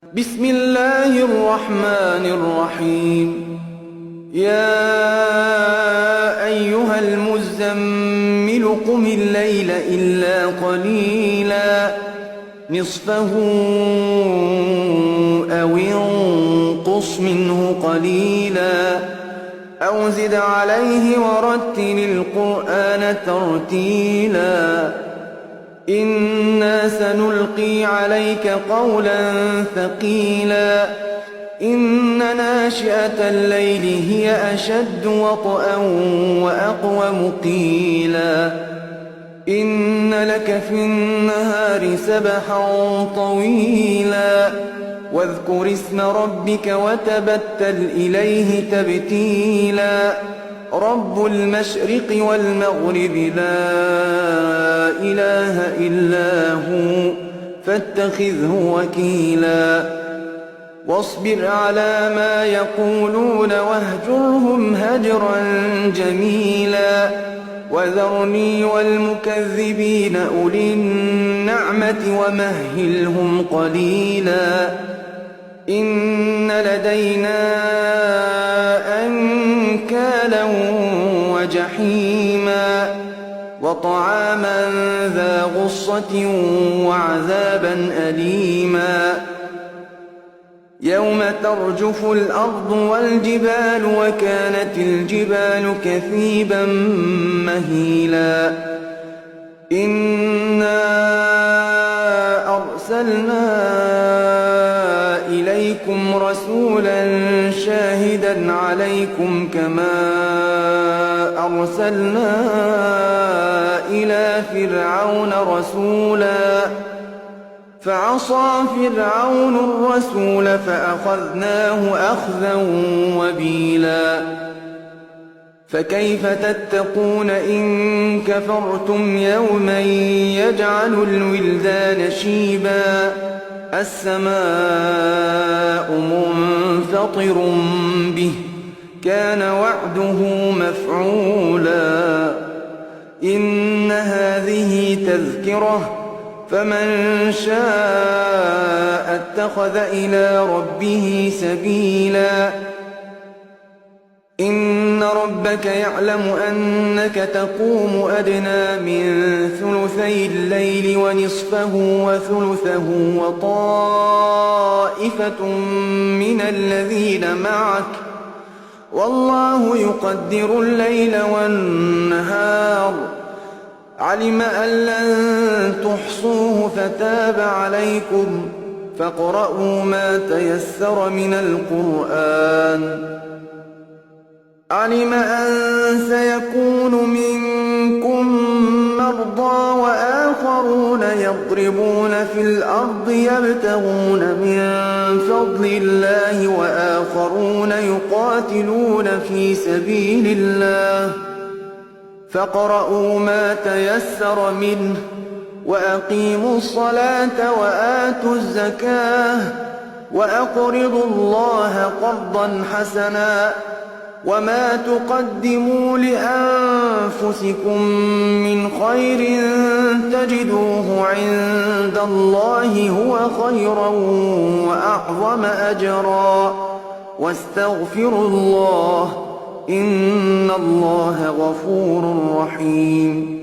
بسم الله الرحمن الرحيم. يا أيها المزمل قم الليل إلا قليلا نصفه أو انقص منه قليلا أو زد عليه ورتل القرآن ترتيلا إنا سنلقي عليك قولا ثقيلا إن ناشئة الليل هي أشد وطئا وأقوم قيلا إن لك في النهار سبحا طويلا واذكر اسم ربك وتبتل إليه تبتيلا رب المشرق والمغرب لا إله إلا هو فاتخذه وكيلا واصبر على ما يقولون واهجرهم هجرا جميلا وذرني والمكذبين أولي النعمة ومهلهم قليلا إن لدينا أنكالا وجحيما وطعاما ذا غصة وعذابا أليما يوم ترجف الأرض والجبال وكانت الجبال كثيبا مهيلا إنا أرسلنا إليكم رسولا شاهدا عليكم كما أرسلنا إلى فرعون رسولا فعصى فرعون الرسول فأخذناه أخذا وبيلا فكيف تتقون إن كفرتم يوما يجعل الولدان شيبا السماء منفطر به كان وعده مفعولا إن هذه تذكرة فمن شاء اتخذ إلى ربه سبيلا إن ربك يعلم أنك تقوم أدنى من ثلثي الليل ونصفه وثلثه وطائفة من الذين معك والله يقدر الليل والنهار علم أن لن تحصوه فتاب عليكم فاقرؤوا ما تيسر من القرآن علم أن سيكون منكم مرضى وآخرون يضربون في الأرض يبتغون من فضل الله وآخرون يقاتلون في سبيل الله فاقرؤوا ما تيسر منه وأقيموا الصلاة وآتوا الزكاة وأقرضوا الله قرضا حسنا وما تقدموا لأنفسكم من خير تجدوه عند الله هو خيرا وأعظم أجرا واستغفروا الله إن الله غفور رحيم